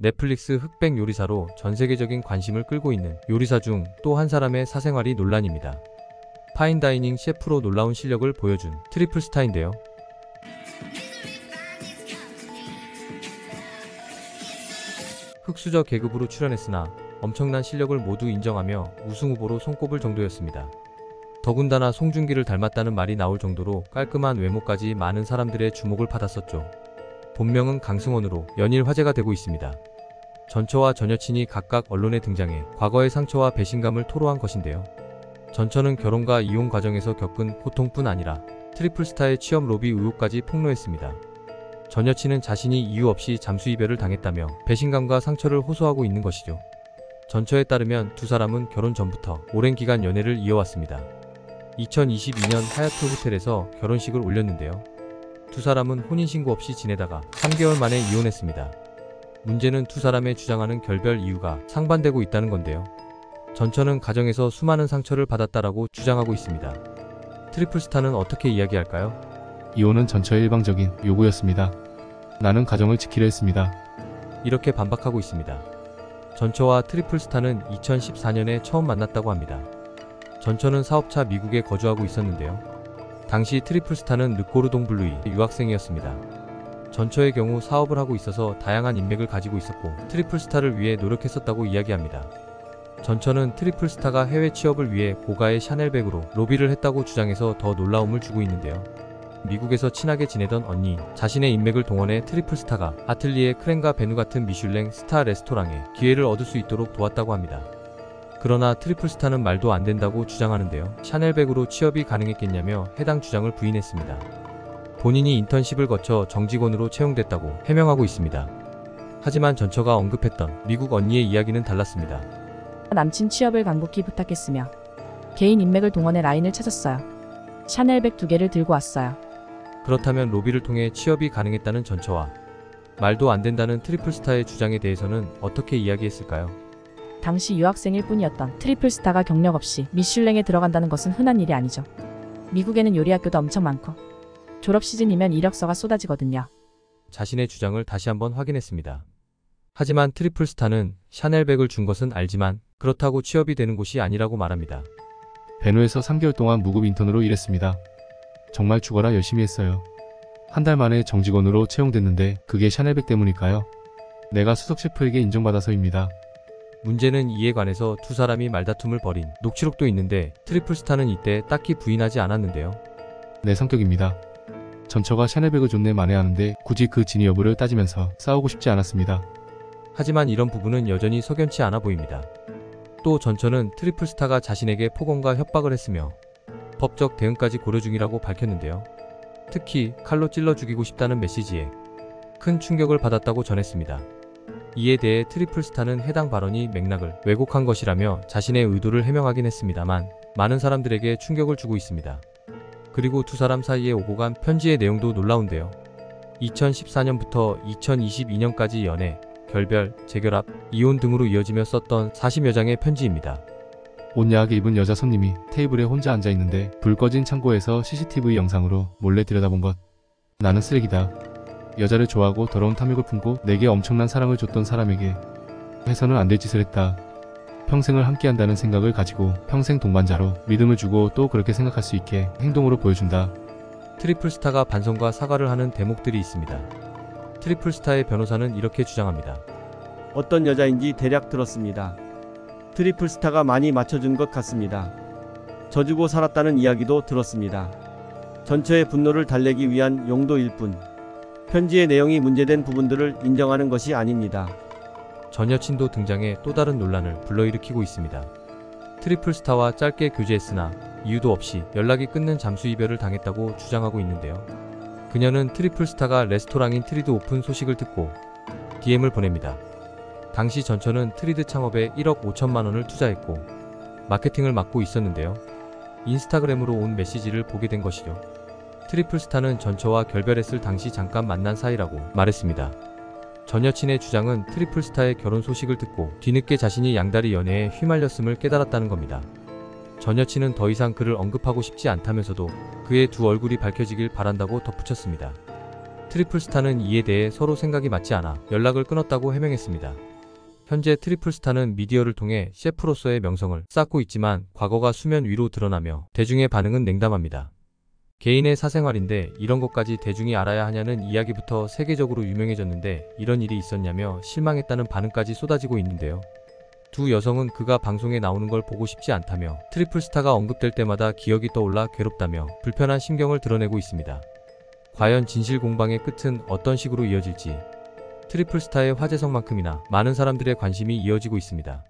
넷플릭스 흑백 요리사로 전 세계적인 관심을 끌고 있는 요리사 중 또 한 사람의 사생활이 논란입니다. 파인다이닝 셰프로 놀라운 실력을 보여준 트리플스타인데요. 흑수저 계급으로 출연했으나 엄청난 실력을 모두 인정하며 우승 후보로 손꼽을 정도였습니다. 더군다나 송중기를 닮았다는 말이 나올 정도로 깔끔한 외모까지 많은 사람들의 주목을 받았었죠. 본명은 강승원으로 연일 화제가 되고 있습니다. 전처와 전 여친이 각각 언론에 등장해 과거의 상처와 배신감을 토로한 것인데요. 전처는 결혼과 이혼 과정에서 겪은 고통뿐 아니라 트리플스타의 취업 로비 의혹까지 폭로했습니다. 전 여친은 자신이 이유 없이 잠수 이별을 당했다며 배신감과 상처를 호소하고 있는 것이죠. 전처에 따르면 두 사람은 결혼 전부터 오랜 기간 연애를 이어왔습니다. 2022년 하얏트 호텔에서 결혼식을 올렸는데요. 두 사람은 혼인신고 없이 지내다가 3개월 만에 이혼했습니다. 문제는 두 사람의 주장하는 결별 이유가 상반되고 있다는 건데요. 전처는 가정에서 수많은 상처를 받았다라고 주장하고 있습니다. 트리플스타는 어떻게 이야기할까요? 이혼은 전처의 일방적인 요구였습니다. 나는 가정을 지키려 했습니다. 이렇게 반박하고 있습니다. 전처와 트리플스타는 2014년에 처음 만났다고 합니다. 전처는 사업차 미국에 거주하고 있었는데요. 당시 트리플스타는 르꼬르동 블루이 유학생이었습니다. 전처의 경우 사업을 하고 있어서 다양한 인맥을 가지고 있었고 트리플스타를 위해 노력했었다고 이야기합니다. 전처는 트리플스타가 해외 취업을 위해 고가의 샤넬백으로 로비를 했다고 주장해서 더 놀라움을 주고 있는데요. 미국에서 친하게 지내던 언니, 자신의 인맥을 동원해 트리플스타가 아틀리에 크랭과 베누 같은 미슐랭 스타 레스토랑에 기회를 얻을 수 있도록 도왔다고 합니다. 그러나 트리플스타는 말도 안 된다고 주장하는데요. 샤넬백으로 취업이 가능했겠냐며 해당 주장을 부인했습니다. 본인이 인턴십을 거쳐 정직원으로 채용됐다고 해명하고 있습니다. 하지만 전처가 언급했던 미국 언니의 이야기는 달랐습니다. 남친 취업을 간곡히 부탁했으며 개인 인맥을 동원해 라인을 찾았어요. 샤넬백 2개를 들고 왔어요. 그렇다면 로비를 통해 취업이 가능했다는 전처와 말도 안 된다는 트리플스타의 주장에 대해서는 어떻게 이야기했을까요? 당시 유학생일 뿐이었던 트리플스타가 경력 없이 미슐랭에 들어간다는 것은 흔한 일이 아니죠. 미국에는 요리학교도 엄청 많고 졸업 시즌이면 이력서가 쏟아지거든요. 자신의 주장을 다시 한번 확인했습니다. 하지만 트리플스타는 샤넬백을 준 것은 알지만 그렇다고 취업이 되는 곳이 아니라고 말합니다. 베누에서 3개월 동안 무급 인턴으로 일했습니다. 정말 죽어라 열심히 했어요. 한 달 만에 정직원으로 채용됐는데 그게 샤넬백 때문일까요? 내가 수석 셰프에게 인정받아서입니다. 문제는 이에 관해서 두 사람이 말다툼을 벌인 녹취록도 있는데 트리플스타는 이때 딱히 부인하지 않았는데요. 내 성격입니다. 전처가 샤넬백을 줬네 만회하는데 굳이 그 진위 여부를 따지면서 싸우고 싶지 않았습니다. 하지만 이런 부분은 여전히 석연치 않아 보입니다. 또 전처는 트리플스타가 자신에게 폭언과 협박을 했으며 법적 대응까지 고려 중이라고 밝혔는데요. 특히 칼로 찔러 죽이고 싶다는 메시지에 큰 충격을 받았다고 전했습니다. 이에 대해 트리플스타는 해당 발언이 맥락을 왜곡한 것이라며 자신의 의도를 해명하긴 했습니다만 많은 사람들에게 충격을 주고 있습니다. 그리고 두 사람 사이에 오고 간 편지의 내용도 놀라운데요. 2014년부터 2022년까지 연애, 결별, 재결합, 이혼 등으로 이어지며 썼던 40여 장의 편지입니다. 옷 야하게 입은 여자 손님이 테이블에 혼자 앉아있는데 불 꺼진 창고에서 CCTV 영상으로 몰래 들여다본 것. 나는 쓰레기다. 여자를 좋아하고 더러운 탐욕을 품고 내게 엄청난 사랑을 줬던 사람에게 해서는 안 될 짓을 했다. 평생을 함께한다는 생각을 가지고 평생 동반자로 믿음을 주고 또 그렇게 생각할 수 있게 행동으로 보여준다. 트리플스타가 반성과 사과를 하는 대목들이 있습니다. 트리플스타의 변호사는 이렇게 주장합니다. 어떤 여자인지 대략 들었습니다. 트리플스타가 많이 맞춰준 것 같습니다. 져주고 살았다는 이야기도 들었습니다. 전처의 분노를 달래기 위한 용도일 뿐 편지의 내용이 문제된 부분들을 인정하는 것이 아닙니다. 전 여친도 등장해 또 다른 논란을 불러일으키고 있습니다. 트리플스타와 짧게 교제했으나 이유도 없이 연락이 끊는 잠수 이별을 당했다고 주장하고 있는데요. 그녀는 트리플스타가 레스토랑인 트리드 오픈 소식을 듣고 DM을 보냅니다. 당시 전처는 트리드 창업에 1억 5천만 원을 투자했고 마케팅을 맡고 있었는데요. 인스타그램으로 온 메시지를 보게 된 것이죠. 트리플스타는 전처와 결별했을 당시 잠깐 만난 사이라고 말했습니다. 전 여친의 주장은 트리플스타의 결혼 소식을 듣고 뒤늦게 자신이 양다리 연애에 휘말렸음을 깨달았다는 겁니다. 전 여친은 더 이상 그를 언급하고 싶지 않다면서도 그의 두 얼굴이 밝혀지길 바란다고 덧붙였습니다. 트리플스타는 이에 대해 서로 생각이 맞지 않아 연락을 끊었다고 해명했습니다. 현재 트리플스타는 미디어를 통해 셰프로서의 명성을 쌓고 있지만 과거가 수면 위로 드러나며 대중의 반응은 냉담합니다. 개인의 사생활인데 이런 것까지 대중이 알아야 하냐는 이야기부터 세계적으로 유명해졌는데 이런 일이 있었냐며 실망했다는 반응까지 쏟아지고 있는데요. 두 여성은 그가 방송에 나오는 걸 보고 싶지 않다며 트리플스타가 언급될 때마다 기억이 떠올라 괴롭다며 불편한 심경을 드러내고 있습니다. 과연 진실 공방의 끝은 어떤 식으로 이어질지 트리플스타의 화제성만큼이나 많은 사람들의 관심이 이어지고 있습니다.